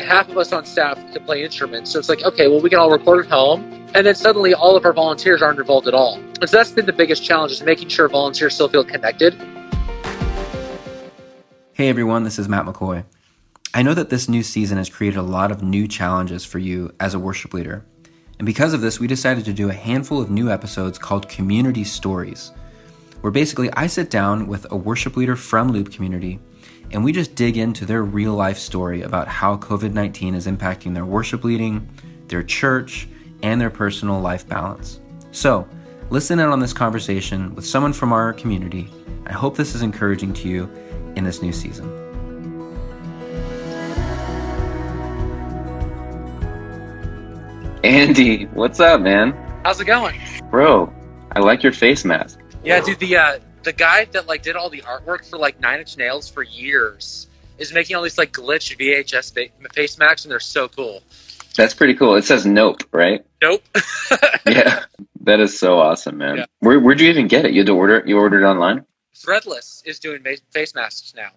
half of us on staff can play instruments. So it's like, okay, well, we can all record at home. And then suddenly all of our volunteers aren't involved at all. And so that's been the biggest challenge, is making sure volunteers still feel connected. Hey everyone, this is Matt McCoy. I know that this new season has created a lot of new challenges for you as a worship leader. And because of this, we decided to do a handful of new episodes called Community Stories, where basically I sit down with a worship leader from Loop Community and we just dig into their real life story about how COVID-19 is impacting their worship leading, their church, and their personal life balance. So, listen in on this conversation with someone from our community. I hope this is encouraging to you in this new season. Andy, what's up, man? How's it going? Bro, I like your face mask. Yeah, dude, the guy that did all the artwork for Nine Inch Nails for years is making all these glitch VHS face masks, and they're so cool. That's pretty cool. It says Nope, right? Nope. Yeah, that is so awesome, man. Yeah. Where'd you even get it? You had to order it? You ordered it online? Threadless is doing face masks now.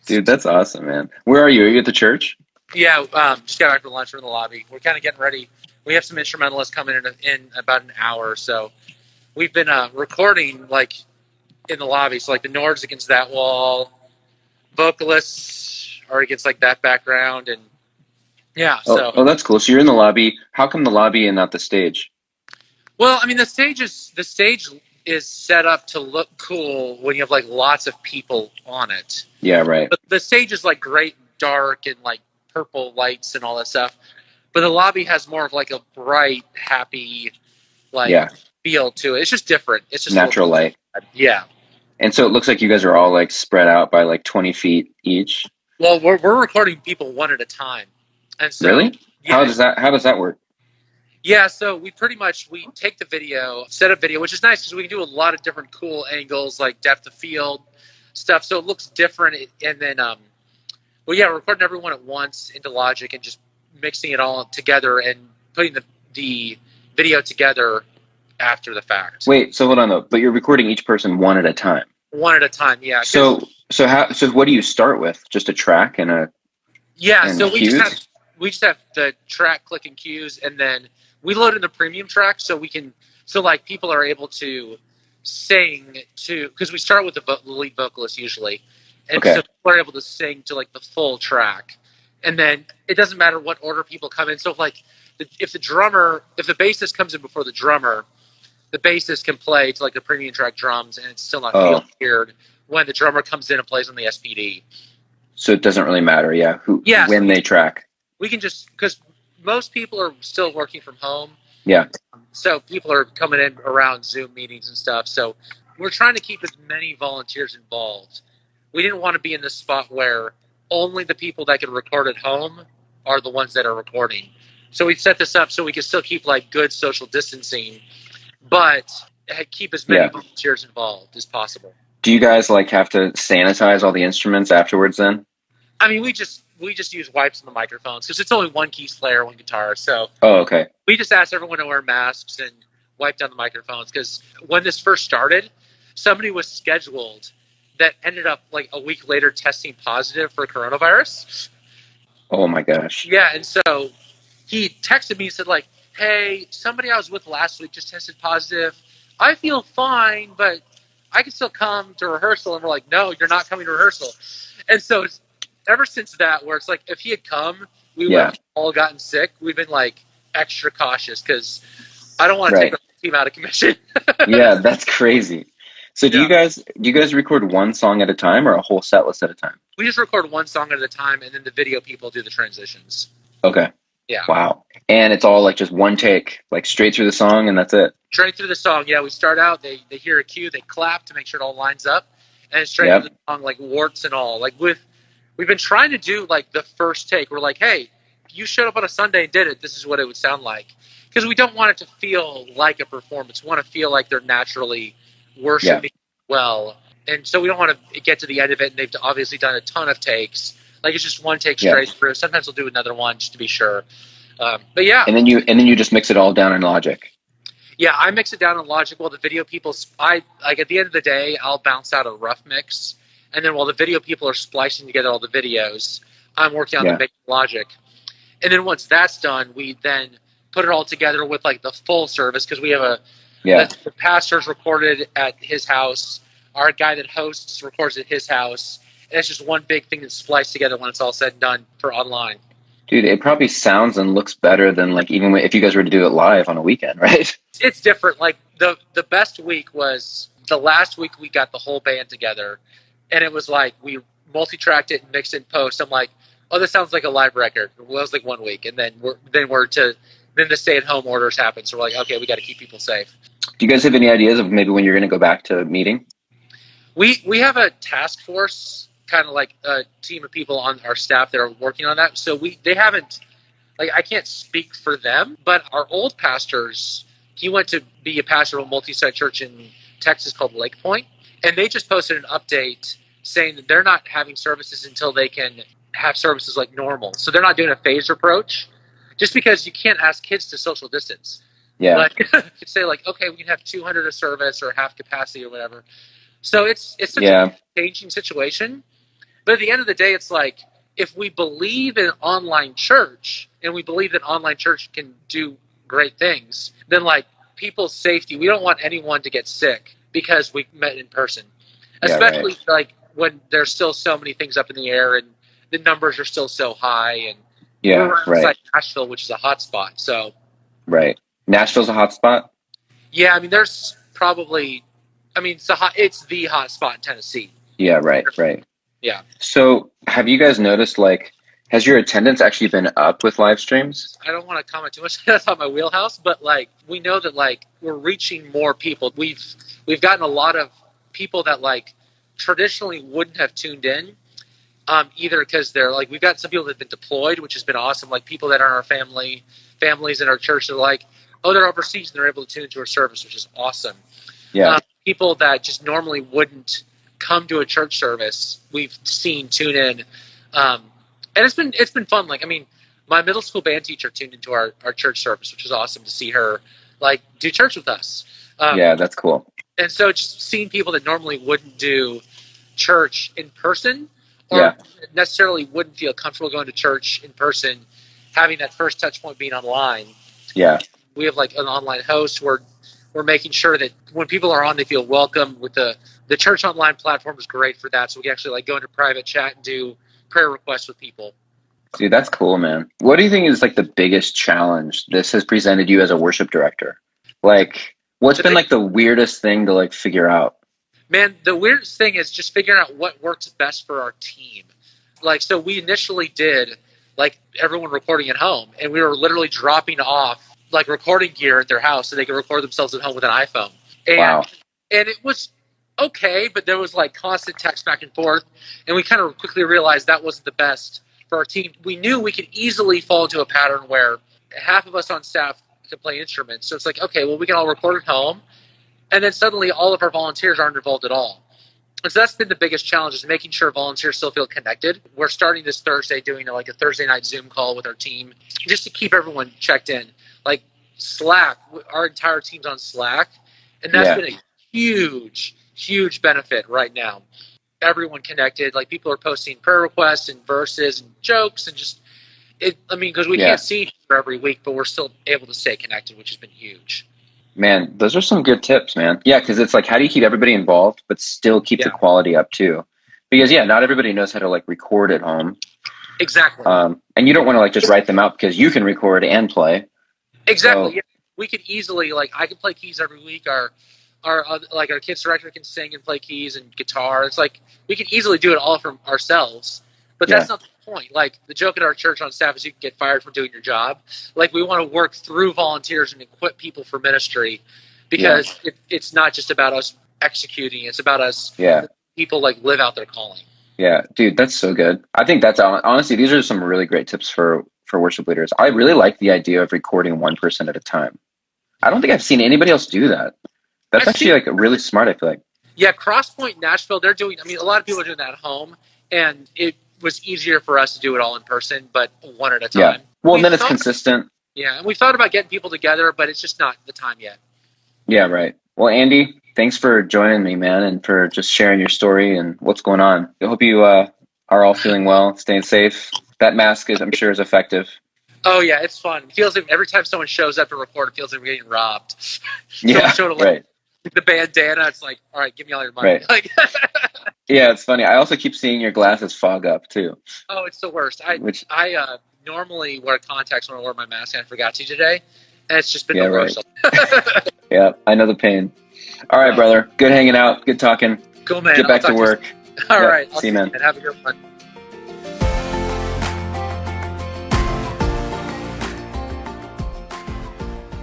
Dude, that's awesome, man. Where are you? Are you at the church? Yeah, just got back from lunch. We're in the lobby. We're kind of getting ready. We have some instrumentalists coming in about an hour or so. We've been recording in the lobby. So the Nord's against that wall, vocalists are against that background, and yeah. Oh, that's cool. So you're in the lobby. How come the lobby and not the stage? Well, I mean, the stage is set up to look cool when you have lots of people on it. Yeah, right. But the stage is great, dark, and purple lights and all that stuff. But the lobby has more of a bright, happy, feel to it. It's just different. It's just natural light. Yeah. And so it looks like you guys are all spread out by 20 feet each. Well, we're recording people one at a time. And so, really? Yeah. How does that work? Yeah, so we take the video, set up video, which is nice because we can do a lot of different cool angles, depth of field stuff. So it looks different. And then, we're recording everyone at once into Logic and just mixing it all together and putting the video together after the fact. Wait, so hold on though. But you're recording each person one at a time. One at a time, yeah. So what do you start with? Just a track and a so we cues? just have the track click and cues, and then we load in the premium track so people are able to sing to, because we start with the lead vocalist usually, and so people are able to sing to the full track, and then it doesn't matter what order people come in. So if the bassist comes in before the drummer, the bassist can play to the premium track drums, and it's still not feel weird when the drummer comes in and plays on the SPD. So it doesn't really matter, when they track. We can just, because most people are still working from home. Yeah. So people are coming in around Zoom meetings and stuff. So we're trying to keep as many volunteers involved. We didn't want to be in this spot where only the people that can record at home are the ones that are recording. So we set this up so we can still keep good social distancing, but keep as many volunteers involved as possible. Do you guys have to sanitize all the instruments afterwards then? I mean, we just use wipes on the microphones because it's only one keys player, one guitar. So okay. We just asked everyone to wear masks and wipe down the microphones, because when this first started, somebody was scheduled that ended up a week later testing positive for coronavirus. Oh my gosh. Yeah, and so he texted me and said hey, somebody I was with last week just tested positive. I feel fine, but I can still come to rehearsal. And we're like, no, you're not coming to rehearsal. And so ever since that, where it's if he had come, we would have all gotten sick. We've been extra cautious because I don't want to take the team out of commission. Yeah, that's crazy. So do you guys record one song at a time or a whole set list at a time? We just record one song at a time, and then the video people do the transitions. Okay. Yeah. Wow. And it's all just one take, straight through the song, and that's it? Straight through the song, yeah. We start out, they hear a cue, they clap to make sure it all lines up, and it's straight through the song, warts and all. We've been trying to do, the first take. We're hey, if you showed up on a Sunday and did it, this is what it would sound like. Because we don't want it to feel like a performance. We want to feel like they're naturally worshiping well. And so we don't want to get to the end of it, and they've obviously done a ton of takes. It's just one take straight through. Sometimes we'll do another one just to be sure. But yeah. And then you just mix it all down in Logic. Yeah, I mix it down in Logic while the video people, at the end of the day, I'll bounce out a rough mix. And then while the video people are splicing together all the videos, I'm working on the mix in Logic. And then once that's done, we then put it all together with like the full service, because we have the pastor's recorded at his house. Our guy that hosts records at his house. And it's just one big thing that's spliced together when it's all said and done for online. Dude, it probably sounds and looks better than like even if you guys were to do it live on a weekend, right? It's different. Like the best week was the last week we got the whole band together, and it was like we multi-tracked it and mixed it in post. I'm like, oh, this sounds like a live record. Well, that was like 1 week, and then the stay-at-home orders happen. So we're like, okay, we got to keep people safe. Do you guys have any ideas of maybe when you're going to go back to meeting? We have a task force, kind of like a team of people on our staff that are working on that. So they haven't, like, I can't speak for them, but our old pastors, he went to be a pastor of a multi-site church in Texas called Lake Point, and they just posted an update saying that they're not having services until they can have services like normal. So they're not doing a phased approach, just because you can't ask kids to social distance. Yeah. Like, you could say like, okay, we can have 200 a service or half capacity or whatever. So it's such a changing situation. But at the end of the day, it's like, if we believe in online church and we believe that online church can do great things, then like people's safety, we don't want anyone to get sick because we met in person, especially like when there's still so many things up in the air and the numbers are still so high. And we're outside Nashville, which is a hot spot. So Nashville's a hot spot. Yeah, I mean, there's probably, it's the hot spot in Tennessee. Yeah, right. Yeah. So have you guys noticed, like, has your attendance actually been up with live streams? I don't want to comment too much. That's not my wheelhouse, but like, we know that like we're reaching more people. We've gotten a lot of people that like traditionally wouldn't have tuned in, either because they're like, we've got some people that have been deployed, which has been awesome. Like people that are in our families in our church that are like, oh, they're overseas and they're able to tune into our service, which is awesome. Yeah. People that just normally wouldn't come to a church service, we've seen tune in. And it's been fun. Like, I mean, my middle school band teacher tuned into our church service, which was awesome to see her like do church with us. Yeah, that's cool. And so just seeing people that normally wouldn't do church in person or necessarily wouldn't feel comfortable going to church in person, having that first touch point being online. Yeah. We have like an online host. We're making sure that when people are on, they feel welcome. With the church online platform is great for that. So we can actually like go into private chat and do prayer requests with people. Dude, that's cool, man. What do you think is like the biggest challenge this has presented you as a worship director? Like, what's been like the weirdest thing to like figure out? Man, the weirdest thing is just figuring out what works best for our team. Like, so we initially did like everyone recording at home, and we were literally dropping off like recording gear at their house so they could record themselves at home with an iPhone. And it was okay, but there was like constant text back and forth, and we kind of quickly realized that wasn't the best for our team. We knew we could easily fall into a pattern where half of us on staff could play instruments. So it's like, okay, well, we can all record at home, and then suddenly all of our volunteers aren't involved at all. And so that's been the biggest challenge, is making sure volunteers still feel connected. We're starting this Thursday doing like a Thursday night Zoom call with our team just to keep everyone checked in. Like Slack, our entire team's on Slack, and that's been a huge benefit right now. Everyone connected, like people are posting prayer requests and verses and jokes and just because we can't see each other every week, but we're still able to stay connected, which has been huge. Man, those are some good tips, man. Yeah, because it's like, how do you keep everybody involved but still keep the quality up too? Because not everybody knows how to like record at home. Exactly. And you don't want to like just write them out because you can record and play. Exactly. So, we could easily, like, I can play keys every week. Our kids director can sing and play keys and guitar. It's like we can easily do it all from ourselves, but that's not the point. Like, the joke at our church on staff is you can get fired from doing your job. Like, we want to work through volunteers and equip people for ministry, because it's not just about us executing. It's about us people like live out their calling. Yeah, dude, that's so good. I think that's honestly, these are some really great tips for worship leaders. I really like the idea of recording one person at a time. I don't think I've seen anybody else do that. That's actually like really smart, I feel like. Yeah, Crosspoint Nashville, they're doing, a lot of people are doing that at home, and it was easier for us to do it all in person, but one at a time. Yeah. Well, and then it's consistent. Yeah, and we thought about getting people together, but it's just not the time yet. Yeah, right. Well, Andy, thanks for joining me, man, and for just sharing your story and what's going on. I hope you are all feeling well, staying safe. That mask I'm sure is effective. Oh yeah, it's fun. It feels like every time someone shows up to record, it feels like we're getting robbed. Yeah, right. The bandana, it's like, all right, give me all your money. Right. Like, yeah, it's funny. I also keep seeing your glasses fog up too. Oh, it's the worst. I normally wear contacts when I wear my mask, and I forgot to today, and it's just been the worst. Yeah, I know the pain. All right, brother. Good hanging out. Good talking. Cool, man. Get back to work. All right. See you, man. Have a good one.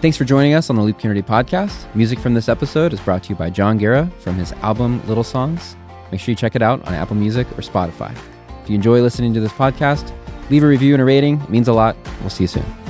Thanks for joining us on the Leap Community Podcast. Music from this episode is brought to you by John Guerra from his album Little Songs. Make sure you check it out on Apple Music or Spotify. If you enjoy listening to this podcast, leave a review and a rating. It means a lot. We'll see you soon.